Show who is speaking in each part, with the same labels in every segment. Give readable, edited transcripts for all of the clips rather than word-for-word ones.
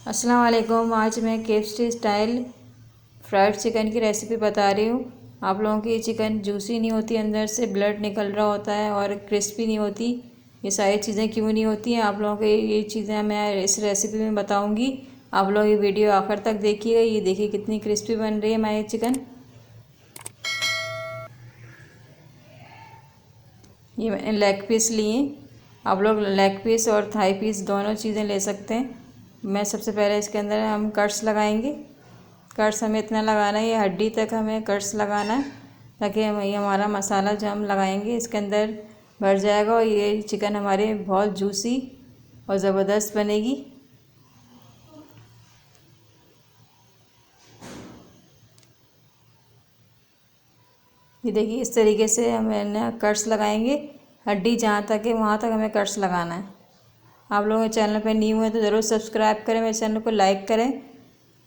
Speaker 1: अस्सलाम वालेकुम। आज मैं केएफसी स्टाइल फ्राइड चिकन की रेसिपी बता रही हूँ। आप लोगों की चिकन जूसी नहीं होती, अंदर से ब्लड निकल रहा होता है और क्रिस्पी नहीं होती। ये सारी चीज़ें क्यों नहीं होती हैं आप लोगों को, ये चीज़ें मैं इस रेसिपी में बताऊँगी। आप लोग ये वीडियो आखिर तक देखिएगा। ये देखिए कितनी क्रिस्पी बन रही है हमारी चिकन। ये मैंने लेग पीस लिए। आप लोग लेग पीस और थाई पीस दोनों चीज़ें ले सकते हैं। मैं सबसे पहले इसके अंदर हम कट्स लगाएंगे। कट्स हमें इतना लगाना है, ये हड्डी तक हमें कट्स लगाना है, ताकि हम ये हमारा मसाला जो हम लगाएंगे इसके अंदर भर जाएगा और ये चिकन हमारे बहुत जूसी और ज़बरदस्त बनेगी। ये देखिए इस तरीके से हमें कट्स लगाएंगे। हड्डी जहाँ तक है वहाँ तक हमें कट्स लगाना है। आप लोग मेरे चैनल पर न्यू हैं तो ज़रूर सब्सक्राइब करें, मेरे चैनल को लाइक करें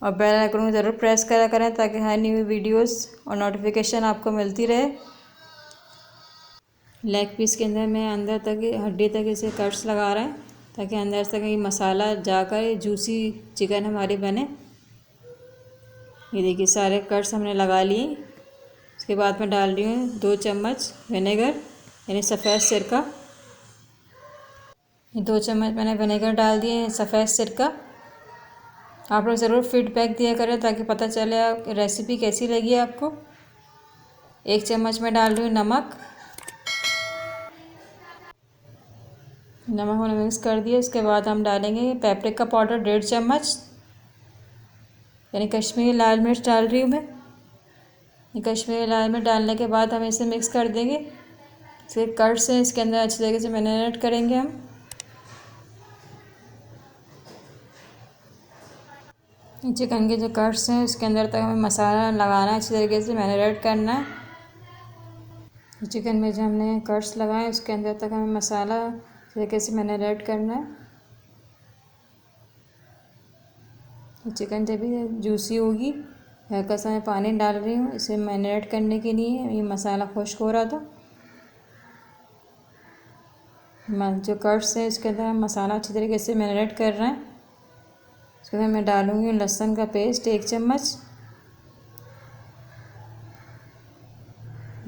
Speaker 1: और बेल आइकन को ज़रूर प्रेस करा करें, ताकि हर न्यू वीडियोस और नोटिफिकेशन आपको मिलती रहे। लेग पीस के अंदर मैं अंदर तक हड्डी तक इसे कट्स लगा रहा है, ताकि अंदर तक ये मसाला जाकर जूसी चिकन हमारी बने। ये देखिए सारे कट्स हमने लगा लिए। उसके बाद मैं डाल रही हूँ 2 चम्मच विनेगर, यानी सफ़ेद सिरका। ये 2 चम्मच मैंने विनेगर डाल दिए हैं, सफ़ेद सिरका। आप लोग ज़रूर फीडबैक दिया करें, ताकि पता चले रेसिपी कैसी लगी आपको। 1 चम्मच में डाल रही हूँ नमक। नमक मैंने मिक्स कर दिया। इसके बाद हम डालेंगे पेपरिका पाउडर 1.5 चम्मच, यानी कश्मीरी लाल मिर्च डाल रही हूँ मैं। ये कश्मीरी लाल मिर्च डालने के बाद हम इसे मिक्स कर देंगे। इसके कट्स से इसके अंदर अच्छी तरीके से मैरिनेट करेंगे हम। चिकन के जो कट्स हैं इसके अंदर तक हमें मसाला लगाना है, अच्छी तरीके से मैरिनेट करना है। चिकन में जो हमने कट्स लगाए उसके अंदर तक हमें मसाला अच्छी तरीके से मैरिनेट करना है। चिकन जब भी जूसी होगी, हल्का सा मैं पानी डाल रही हूँ इसे मैरिनेट करने के लिए। ये मसाला खुश्क हो रहा था। जो कट्स है इसके अंदर हम मसाला अच्छी तरीके से मैरिनेट कर रहे हैं। इसके अंदर मैं डालूँगी लहसुन का पेस्ट 1 चम्मच।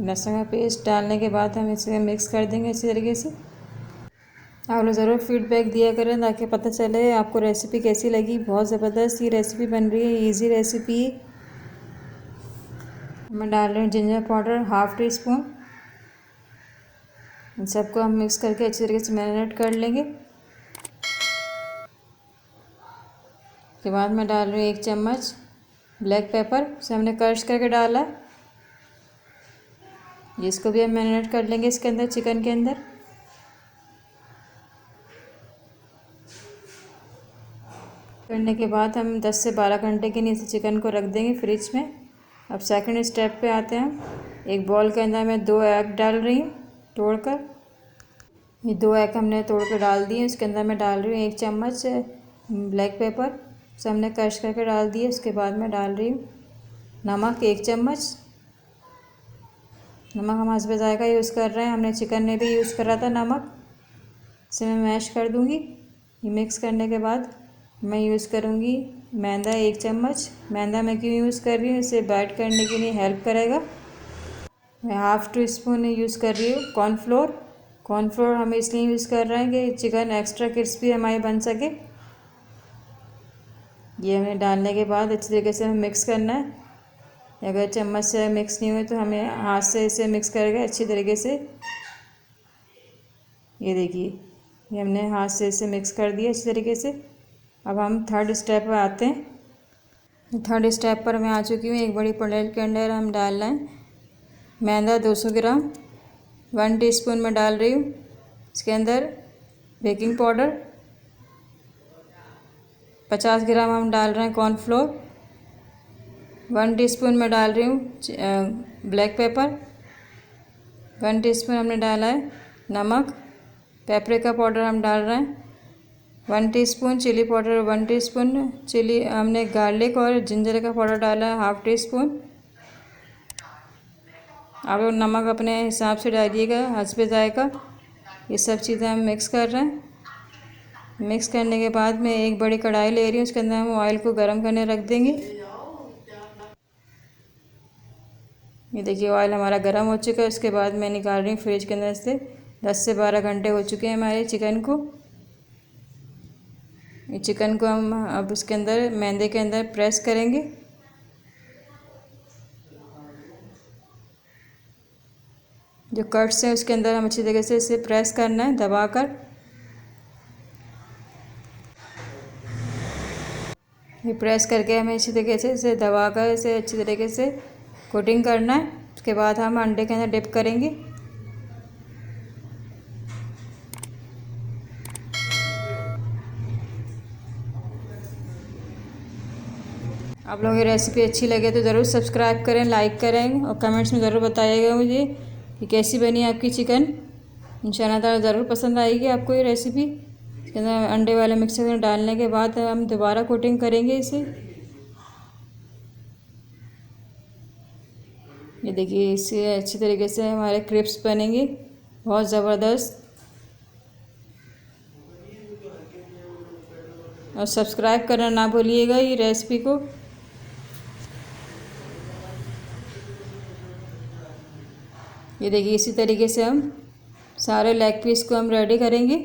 Speaker 1: लहसुन का पेस्ट डालने के बाद हम इसे मिक्स कर देंगे अच्छी तरीके से। आप लोग ज़रूर फीडबैक दिया करें, ताकि पता चले आपको रेसिपी कैसी लगी। बहुत ज़बरदस्त ये रेसिपी बन रही है, इजी रेसिपी है। मैं डाल रही हूँ जिंजर पाउडर 1/2 टी स्पून। इन सबको हम मिक्स करके अच्छी तरीके से मैरिनेट कर लेंगे। उसके बाद मैं डाल रही हूँ 1 चम्मच ब्लैक पेपर, उसे हमने क्रश करके डाला है। इसको भी हम मैरिनेट कर लेंगे इसके अंदर, चिकन के अंदर। करने के बाद हम 10 से 12 घंटे के लिए इस चिकन को रख देंगे फ्रिज में। अब सेकंड स्टेप पे आते हैं। एक बॉल के अंदर मैं 2 एग डाल रही हूँ तोड़कर। ये 2 एग हमने तोड़ कर डाल दिए। उसके अंदर मैं डाल रही हूँ 1 चम्मच ब्लैक पेपर, उसे हमने क्रश करके डाल दिए। उसके बाद मैं डाल रही हूँ नमक 1 चम्मच। नमक हम हस्बे जायका यूज़ कर रहे हैं, हमने चिकन में भी यूज़ करा था नमक। इसे मैं मैश कर दूँगी। ये मिक्स करने के बाद मैं यूज़ करूँगी मैदा 1 चम्मच। मैदा मैं क्यों यूज़ कर रही हूँ, इसे बाइट करने के लिए हेल्प करेगा। मैं 1/2 टीस्पून यूज़ कर रही हूँ कॉर्नफ्लोर। कॉर्नफ्लोर हम इसलिए यूज़ कर रहे हैं कि चिकन एक्स्ट्रा क्रिस्पी हमारी बन सके। ये हमें डालने के बाद अच्छी तरीके से हमें मिक्स करना है। अगर चम्मच से मिक्स नहीं हुए तो हमें हाथ से इसे मिक्स करके अच्छी तरीके से, ये देखिए ये हमने हाथ से इसे मिक्स कर दिया अच्छी तरीके से। अब हम थर्ड स्टेप पर आते हैं। थर्ड स्टेप पर मैं आ चुकी हूँ। एक बड़ी प्लेट के अंदर हम डाल रहे हैं मैदा 200 ग्राम, 1 टीस्पून में डाल रही हूँ। इसके अंदर बेकिंग पाउडर 50 ग्राम हम डाल रहे हैं। कॉर्नफ्लोर 1 टीस्पून में डाल रही हूँ। ब्लैक पेपर 1 टीस्पून हमने डाला है। नमक, पेपरिका पाउडर हम डाल रहे हैं 1 teaspoon. Chilli powder 1 teaspoon. Chilli हमने गार्लिक और जिंजर का पाउडर डाला है 1/2 टीस्पून। आप लोग नमक अपने हिसाब से डालिएगा, हस्बे जायका। ये सब चीज़ें हम मिक्स कर रहे हैं। मिक्स करने के बाद मैं एक बड़ी कढ़ाई ले रही हूँ, उसके अंदर हम ऑयल को गर्म करने रख देंगे। ये देखिए ऑयल हमारा गर्म हो चुका है। उसके बाद मैं निकाल रही हूँ फ्रिज के अंदर से। 10 से 12 घंटे हो चुके हैं हमारे चिकन को। ये चिकन को हम अब इसके अंदर मैदे के अंदर प्रेस करेंगे। जो कट्स हैं उसके अंदर हम अच्छी तरीके से इसे प्रेस करना है दबाकर। ये प्रेस करके हमें अच्छी तरीके से इसे दबाकर इसे अच्छी तरीके से कोटिंग करना है। उसके बाद हम अंडे के अंदर डिप करेंगे। आप लोगों की रेसिपी अच्छी लगे तो ज़रूर सब्सक्राइब करें, लाइक करें और कमेंट्स में ज़रूर बताइएगा मुझे कि कैसी बनी आपकी चिकन। इंशाल्लाह ताला ज़रूर पसंद आएगी आपको ये रेसिपी। इसके अंदर अंडे वाले मिक्सर में डालने के बाद हम दोबारा कोटिंग करेंगे इसे। ये देखिए इससे अच्छी तरीके से हमारे क्रिप्स बनेंगे, बहुत ज़बरदस्त। और सब्सक्राइब करना ना भूलिएगा ये रेसिपी को। ये देखिए इसी तरीके से हम सारे लेग पीस को हम रेडी करेंगे।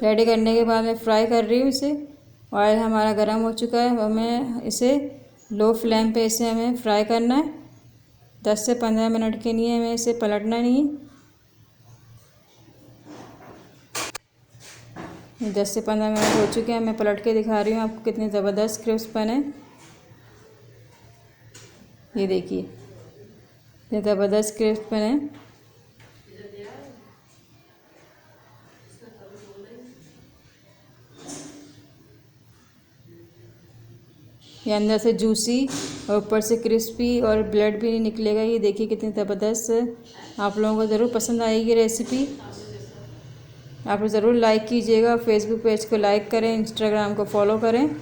Speaker 1: रेडी करने के बाद मैं फ्राई कर रही हूँ इसे। ऑयल हमारा गर्म हो चुका है। हमें इसे लो फ्लेम पे इसे हमें फ्राई करना है। 10 से 15 मिनट के लिए हमें इसे पलटना नहीं है। 10 से 15 मिनट हो चुके हैं। मैं पलट के दिखा रही हूँ आपको कितने ज़बरदस्त क्रिस्प बने। ये देखिए कितने ज़बरदस्त क्रिस्प बने। ये अंदर से जूसी और ऊपर से क्रिस्पी और ब्लड भी नहीं निकलेगा। ये देखिए कितनी ज़बरदस्त। आप लोगों को ज़रूर पसंद आएगी रेसिपी। आप लोग ज़रूर लाइक कीजिएगा। फेसबुक पेज को लाइक करें, इंस्टाग्राम को फॉलो करें।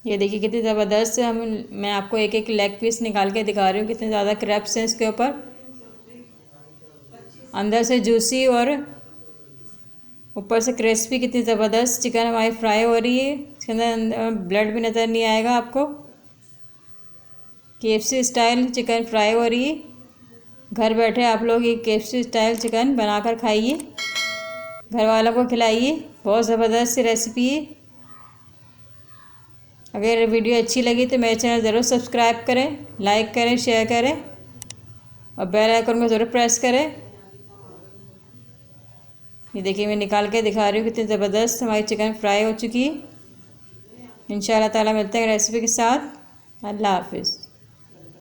Speaker 1: ये देखिए कितनी ज़बरदस्त है। मैं आपको एक एक लेग पीस निकाल के दिखा रही हूँ कितने ज़्यादा क्रैब्स हैं इसके ऊपर। अंदर से जूसी और ऊपर से क्रिस्पी। कितनी ज़बरदस्त चिकन हमारी फ्राई हो रही है। इसके अंदर ब्लड भी नज़र नहीं आएगा आपको। KFC स्टाइल चिकन फ्राई हो रही है। घर बैठे आप लोग ये KFC स्टाइल चिकन बनाकर खाइए, घर वालों को खिलाइए। बहुत ज़बरदस्त रेसिपी है। अगर वीडियो अच्छी लगी तो मेरे चैनल ज़रूर सब्सक्राइब करें, लाइक करें, शेयर करें और बेल आइकन को ज़रूर प्रेस करें। ये देखिए मैं निकाल के दिखा रही हूँ कितनी ज़बरदस्त हमारी चिकन फ्राई हो चुकी है। इंशाल्लाह ताला मिलते हैं रेसिपी के साथ। अल्लाह हाफिज़।